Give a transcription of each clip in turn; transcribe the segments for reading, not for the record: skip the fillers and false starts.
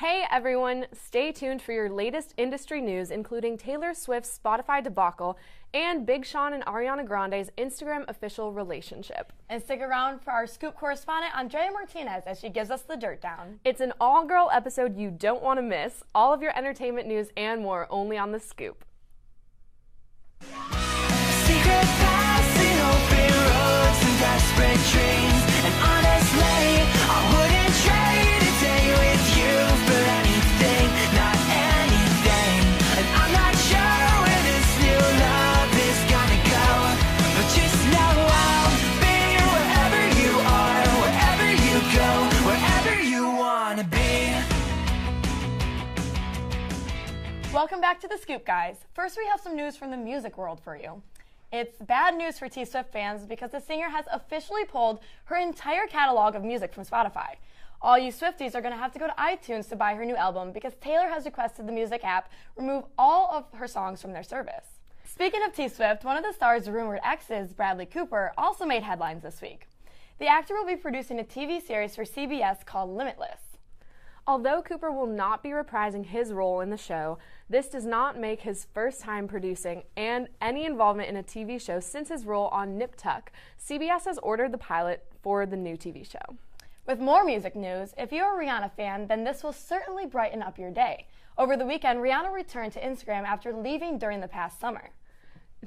Hey everyone, stay tuned for your latest industry news, including Taylor Swift's Spotify debacle and Big Sean and Ariana Grande's Instagram official relationship. And stick around for our Scoop correspondent, Andrea Martinez, as she gives us the dirt down. It's an all-girl episode you don't want to miss. All of your entertainment news and more only on The Scoop. Secret passing open roads and desperate dreams. And honestly, I wouldn't trade a day with you for anything, not anything. And I'm not sure where this new love is gonna go, but just know I'll be wherever you are, wherever you go, wherever you wanna be. Welcome back to The Scoop, guys. First, we have some news from the music world for you. It's bad news for T Swift fans because the singer has officially pulled her entire catalog of music from Spotify. All you Swifties are going to have to go to iTunes to buy her new album because Taylor has requested the music app remove all of her songs from their service. Speaking of T Swift, one of the star's rumored exes, Bradley Cooper, also made headlines this week. The actor will be producing a TV series for CBS called Limitless. Although Cooper will not be reprising his role in the show, this does not make his first time producing and any involvement in a TV show since his role on Nip Tuck. CBS has ordered the pilot for the new TV show. With more music news, if you're a Rihanna fan, then this will certainly brighten up your day. Over the weekend, Rihanna returned to Instagram after leaving during the past summer.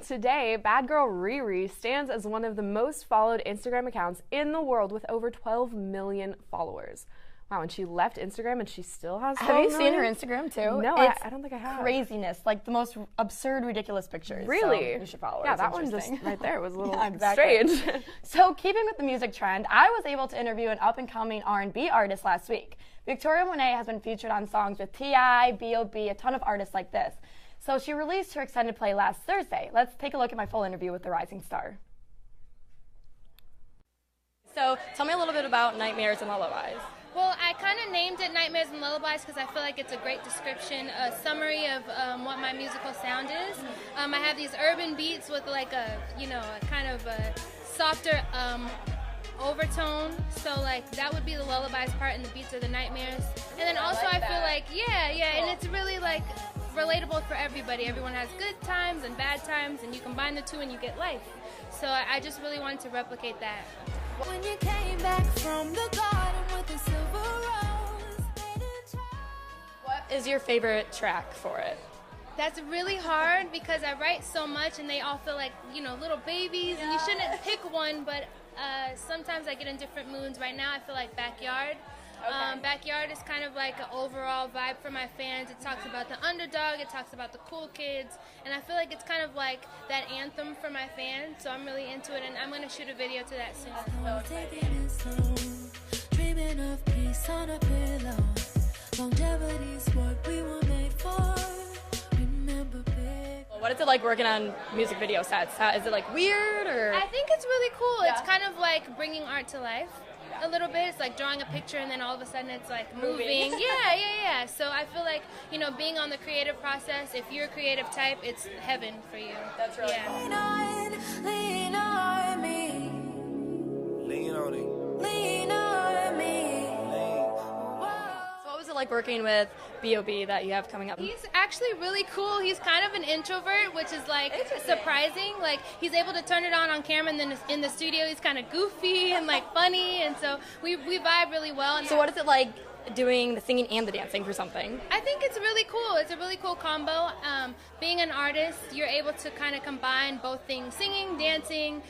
Today, Bad Girl Riri stands as one of the most followed Instagram accounts in the world with over 12 million followers. Wow, and she left Instagram and she still has 12 Have you million? seen her Instagram too? No, I don't think I have. Craziness, like the most absurd, ridiculous pictures. Really? So you should follow her. Yeah, It's that one just interesting. right there was a little Yeah, exactly. strange. So keeping with the music trend, I was able to interview an up-and-coming R&B artist last week. Victoria Monet has been featured on songs with T.I., B.O.B., a ton of artists like this. So she released her extended play last Thursday. Let's take a look at my full interview with the rising star. So tell me a little bit about Nightmares and Lullabies. Well, I kind of named it Nightmares and Lullabies because I feel like it's a great description, a summary of what my musical sound is. I have these urban beats with like a kind of a softer overtone. So like that would be the lullabies part and the beats are the nightmares. And then also I feel like, and it's really like relatable for everybody. Everyone has good times and bad times and you combine the two and you get life. So I just really wanted to replicate that. When you came back from the garden with a silver rose. What is your favorite track for it? That's really hard because I write so much and they all feel like, little babies and you shouldn't pick one, but sometimes I get in different moods. Right now I feel like Backyard. Okay. Backyard is kind of like an overall vibe for my fans. It talks about the underdog, it talks about the cool kids, and I feel like it's kind of like that anthem for my fans, so I'm really into it, and I'm going to shoot a video to that soon. Taking it slow, dreaming of peace on a pillow. Longevity's what we were made for. Remember big. What is it like working on music video sets? Is it like weird or? I think it's really cool. Yeah. It's kind of like bringing art to life. A little bit. It's like drawing a picture and then all of a sudden it's like moving. Yeah. So I feel like, being on the creative process, if you're a creative type, it's heaven for you. That's really Lean on me. Lean on it. Lean on me. So what was it like working with B.O.B. that you have coming up? He's actually really cool. He's kind of an introvert, which is like surprising. Like he's able to turn it on camera, and then in the studio he's kind of goofy and like funny, and so we vibe really well. And So what is it like doing the singing and the dancing for something? I think it's really cool. It's a really cool combo. Being an artist, you're able to kind of combine both things, singing, dancing,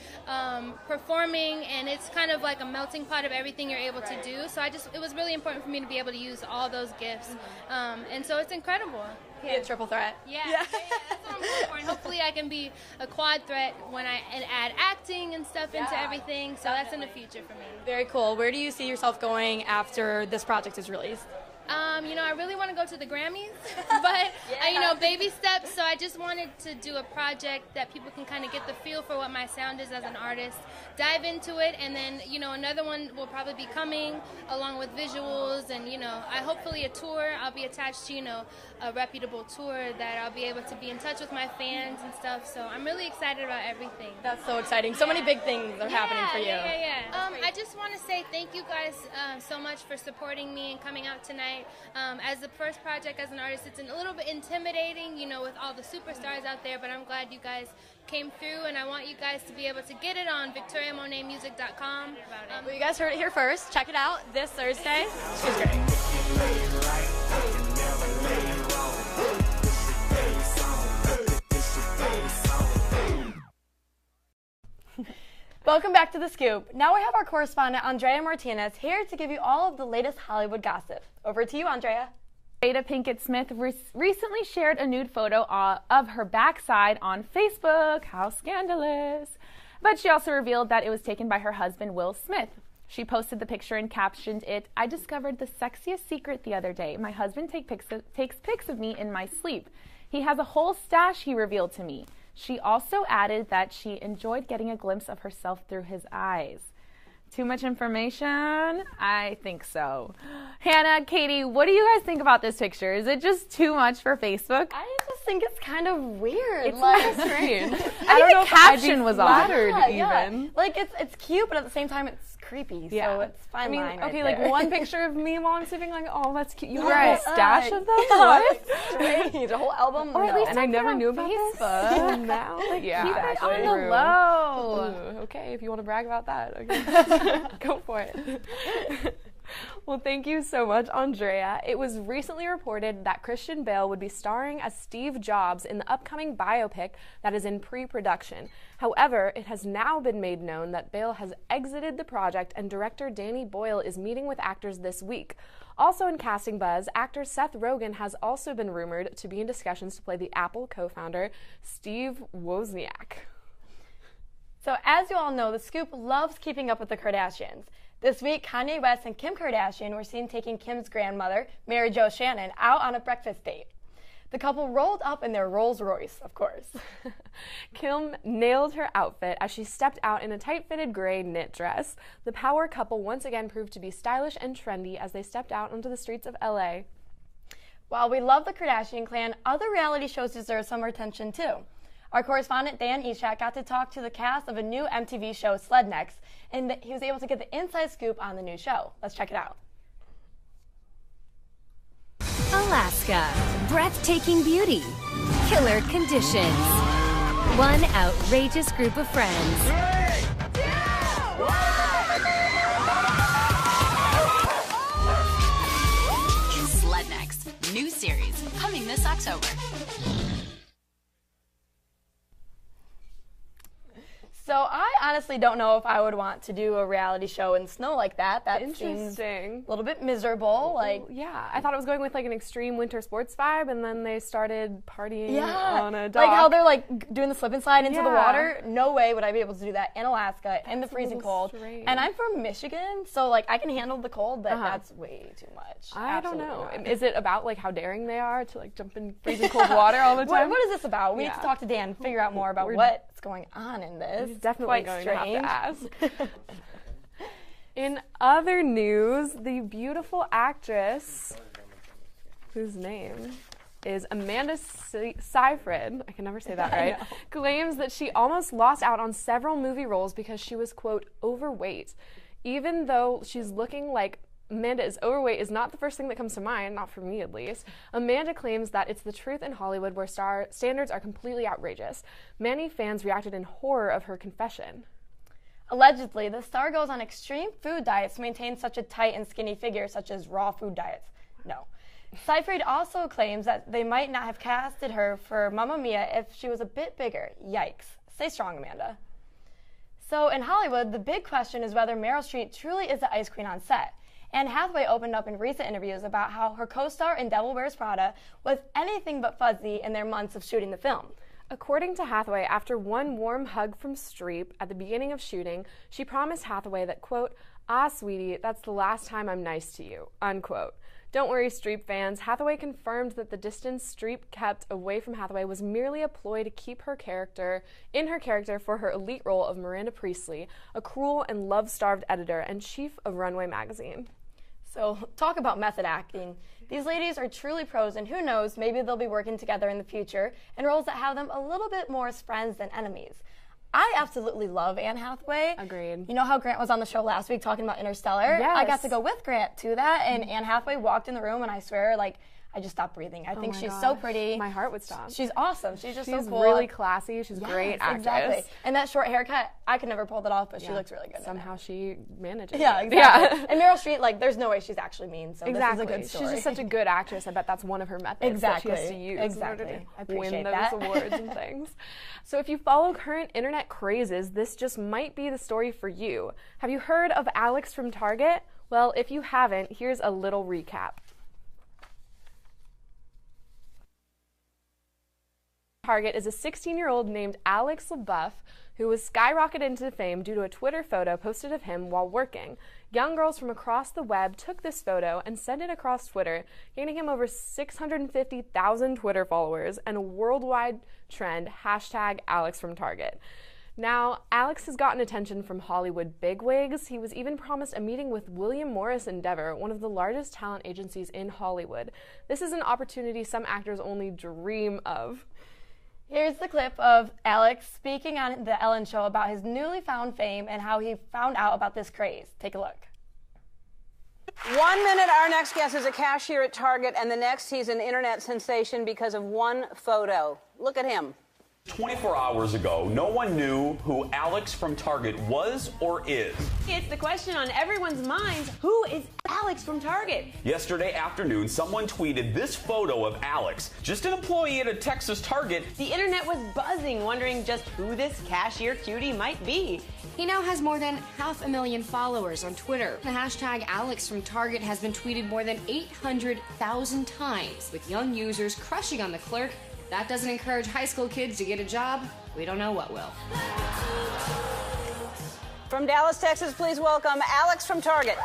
performing, and it's kind of like a melting pot of everything you're able to do. So it was really important for me to be able to use all those gifts. And so it's incredible. Be a triple threat. Yeah, that's what I'm going for. And hopefully I can be a quad threat when I add acting and stuff into everything. So that's in the future for me. Very cool. Where do you see yourself going after this project is released? I really want to go to the Grammys, but, baby steps. So I just wanted to do a project that people can kind of get the feel for what my sound is as an artist, dive into it, and then, another one will probably be coming along with visuals and, hopefully a tour. I'll be attached to, a reputable tour that I'll be able to be in touch with my fans and stuff. So I'm really excited about everything. That's so exciting. So many big things are happening for you. Yeah. I just want to say thank you guys so much for supporting me and coming out tonight. night. As the first project as an artist, it's a little bit intimidating, you know, with all the superstars out there, but I'm glad you guys came through, and I want you guys to be able to get it on VictoriaMonetMusic.com. Well, you guys heard it here first. Check it out this Thursday. She's great. Welcome back to The Scoop. Now we have our correspondent, Andrea Martinez, here to give you all of the latest Hollywood gossip. Over to you, Andrea. Jada Pinkett Smith recently shared a nude photo of her backside on Facebook. How scandalous. But she also revealed that it was taken by her husband, Will Smith. She posted the picture and captioned it, "I discovered the sexiest secret the other day. My husband takes pics of me in my sleep. He has a whole stash, he revealed to me." She also added that she enjoyed getting a glimpse of herself through his eyes. Too much information? I think so. Hannah, Katie, what do you guys think about this picture? Is it just too much for Facebook? I just think it's kind of weird. It's like, kind of strange. I don't know if the caption was off. flattered even. Yeah. Like, it's cute, but at the same time, it's creepy. Yeah. So it's fine. I mean, line okay, right there. like one picture of me while I'm sleeping, like, oh, that's cute. You have Right. a whole stash of them? What? What? Strange. A whole album? Or at No. least And I never on knew about Facebook. this. Now, like, Keep it actually. on the low. Ooh, okay, if you want to brag about that, okay. Go for it. Well, thank you so much, Andrea. It was recently reported that Christian Bale would be starring as Steve Jobs in the upcoming biopic that is in pre-production. However, it has now been made known that Bale has exited the project, and director Danny Boyle is meeting with actors this week. Also in casting buzz, actor Seth Rogen has also been rumored to be in discussions to play the Apple co-founder Steve Wozniak. So as you all know, The Scoop loves keeping up with the Kardashians. This week, Kanye West and Kim Kardashian were seen taking Kim's grandmother, Mary Jo Shannon, out on a breakfast date. The couple rolled up in their Rolls Royce, of course. Kim nailed her outfit as she stepped out in a tight-fitted gray knit dress. The power couple once again proved to be stylish and trendy as they stepped out onto the streets of LA. While we love the Kardashian clan, other reality shows deserve some attention too. Our correspondent Dan Ishak got to talk to the cast of a new MTV show, Sled Next, and he was able to get the inside scoop on the new show. Let's check it out. Alaska. Breathtaking beauty. Killer conditions. One outrageous group of friends. Sled Next, new series, coming this October. So I honestly don't know if I would want to do a reality show in snow like that. That seems Interesting. a little bit miserable. Like, Yeah, I thought it was going with like an extreme winter sports vibe, and then they started partying yeah, on a dock. like how they're like doing the slip and slide into the Yeah. water. No way would I be able to do that in Alaska in the That's a freezing little cold. strange. And I'm from Michigan, so like I can handle the cold, but Uh-huh. that's way too much. I don't Absolutely know. not. Is it about like how daring they are to like jump in freezing cold water all the time? What is this about? We need Yeah. to talk to Dan, figure out more about what's going on in this. He's definitely Quite going strange. to have to ask. In other news, the beautiful actress, whose name is Amanda Seyfried, I can never say that right, claims that she almost lost out on several movie roles because she was, quote, overweight. Even though she's looking like Amanda is overweight is not the first thing that comes to mind, not for me at least. Amanda claims that it's the truth in Hollywood where star standards are completely outrageous. Many fans reacted in horror of her confession. Allegedly, the star goes on extreme food diets to maintain such a tight and skinny figure, such as raw food diets. No. Seyfried also claims that they might not have casted her for Mamma Mia if she was a bit bigger. Yikes. Stay strong, Amanda. So in Hollywood, the big question is whether Meryl Streep truly is the ice queen on set. Anne Hathaway opened up in recent interviews about how her co-star in Devil Wears Prada was anything but fuzzy in their months of shooting the film. According to Hathaway, after one warm hug from Streep at the beginning of shooting, she promised Hathaway that, quote, "Ah, sweetie, that's the last time I'm nice to you," unquote. Don't worry, Streep fans. Hathaway confirmed that the distance Streep kept away from Hathaway was merely a ploy to keep her character for her elite role of Miranda Priestley, a cruel and love-starved editor and chief of Runway magazine. So talk about method acting. These ladies are truly pros, and who knows, maybe they'll be working together in the future in roles that have them a little bit more as friends than enemies. I absolutely love Anne Hathaway. Agreed. You know how Grant was on the show last week talking about Interstellar? Yes. I got to go with Grant to that, and Anne Hathaway walked in the room, and I swear, like, I just stopped breathing. I think she's so pretty. My heart would stop. She's awesome. She's just so cool. really classy. She's a great actress. Exactly. And that short haircut, I could never pull that off, but she looks really good. Somehow she manages. Yeah, it. exactly. Yeah. And Meryl Streep, like, there's no way she's actually mean. So Exactly. this is a good story. She's just such a good actress. I bet that's one of her methods that she has to use in order to I appreciate win those that. awards and things. So if you follow current internet crazes, this just might be the story for you. Have you heard of Alex from Target? Well, if you haven't, here's a little recap. Target is a 16-year-old named Alex LaBeouf who was skyrocketed into fame due to a Twitter photo posted of him while working. Young girls from across the web took this photo and sent it across Twitter, gaining him over 650,000 Twitter followers and a worldwide trend, #AlexFromTarget. Now, Alex has gotten attention from Hollywood bigwigs. He was even promised a meeting with William Morris Endeavor, one of the largest talent agencies in Hollywood. This is an opportunity some actors only dream of. Here's the clip of Alex speaking on The Ellen Show about his newly found fame and how he found out about this craze. Take a look. 1 minute, our next guest is a cashier at Target, and the next, he's an internet sensation because of one photo. Look at him. 24 hours ago, no one knew who Alex from Target was or is. It's the question on everyone's minds, who is Alex from Target? Yesterday afternoon, someone tweeted this photo of Alex, just an employee at a Texas Target. The internet was buzzing, wondering just who this cashier cutie might be. He now has more than 500,000 followers on Twitter. The hashtag Alex from Target has been tweeted more than 800,000 times, with young users crushing on the clerk. That doesn't encourage high school kids to get a job. We don't know what will. From Dallas, Texas, please welcome Alex from Target.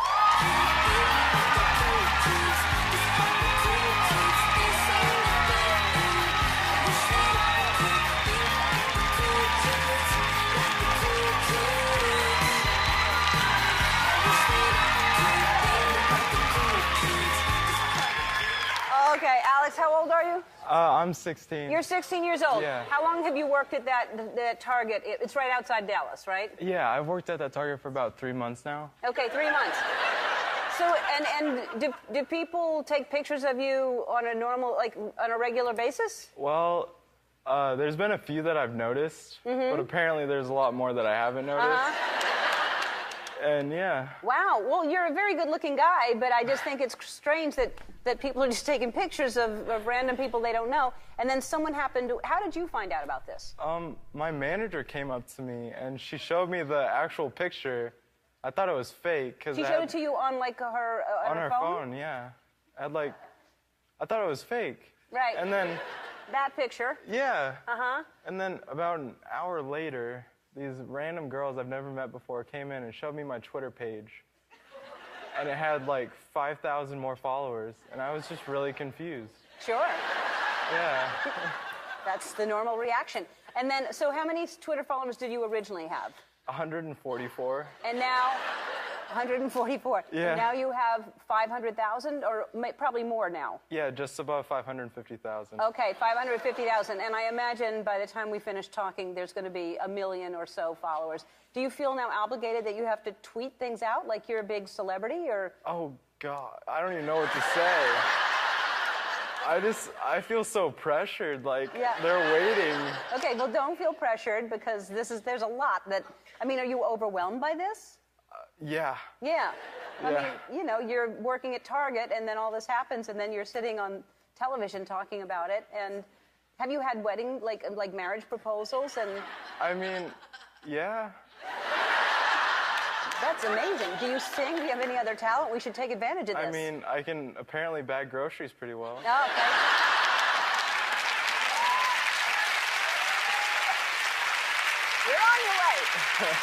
Okay, Alex, how old are you? I'm 16. You're 16 years old. Yeah. How long have you worked at that Target? It's right outside Dallas, right? Yeah, I've worked at that Target for about 3 months now. Okay, 3 months. So, and do people take pictures of you on a normal, like, on a regular basis? Well, there's been a few that I've noticed, but apparently there's a lot more that I haven't noticed. And yeah. Wow. Well, you're a very good-looking guy, but I just think it's strange that people are just taking pictures of random people they don't know. And then someone happened to... How did you find out about this? My manager came up to me, and she showed me the actual picture. I thought it was fake. She showed it to you on, like, her on her phone? Yeah. I thought it was fake. Right. And then... That picture? Yeah. Uh-huh. And then about an hour later... These random girls I've never met before came in and showed me my Twitter page. And it had like 5,000 more followers. And I was just really confused. Sure. Yeah. That's the normal reaction. And then, so how many Twitter followers did you originally have? 144. And now, 144. Yeah. And now you have 500,000, or probably more now? Yeah, just above 550,000. Okay, 550,000. And I imagine by the time we finish talking, there's going to be 1 million or so followers. Do you feel now obligated that you have to tweet things out like you're a big celebrity, or? Oh, God. I don't even know what to say. I feel so pressured, like they're waiting. Okay, well, don't feel pressured because there's a lot that, I mean, are you overwhelmed by this? Yeah. Yeah. I mean, you know, you're working at Target and then all this happens and then you're sitting on television talking about it. And have you had wedding, like marriage proposals? And I mean, yeah. That's amazing. Do you sing? Do you have any other talent? We should take advantage of this. I mean, I can apparently bag groceries pretty well. Oh, okay. You're on your way.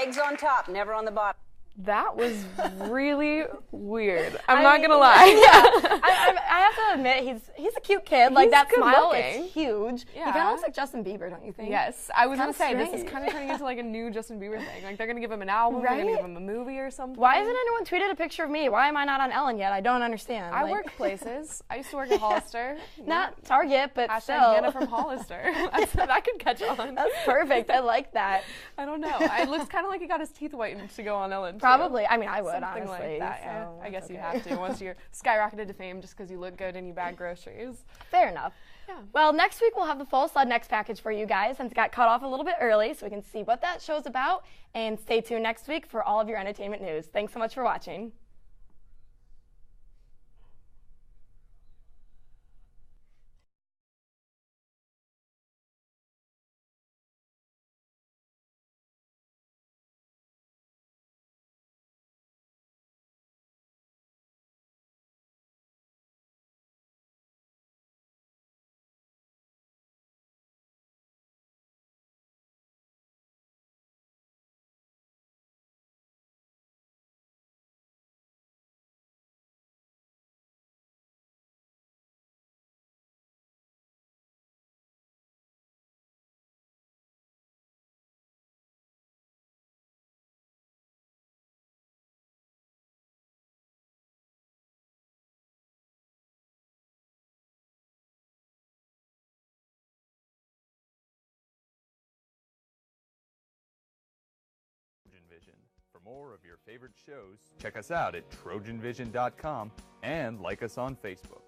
Eggs on top, never on the bottom. That was really weird. I'm not gonna lie. Yeah, I have to admit, he's a cute kid. Like, that smile looking. is huge. Yeah. He kind of looks like Justin Bieber, don't you think? Yes, I was gonna Kinda say this is strange. kind of turning into like a new Justin Bieber thing. Like they're gonna give him an album, they're gonna Right? give him a movie or something. Why hasn't anyone tweeted a picture of me? Why am I not on Ellen yet? I don't understand. I Like- work places. I used to work at Hollister. Not Target, but Hashtag still. Hannah from Hollister. That could catch on. That's perfect. I like that. I don't know. It looks kind of like he got his teeth whitened to go on Ellen. Too. Probably. I mean, I would, Something honestly. like that. Yeah. So I guess that's you okay. have to once you're skyrocketed to fame just because you look good and you bag groceries. Fair enough. Yeah. Well, next week we'll have the full Sled Next package for you guys since it got cut off a little bit early so we can see what that show's about. And stay tuned next week for all of your entertainment news. Thanks so much for watching. Vision. For more of your favorite shows, check us out at trojanvision.com and like us on Facebook.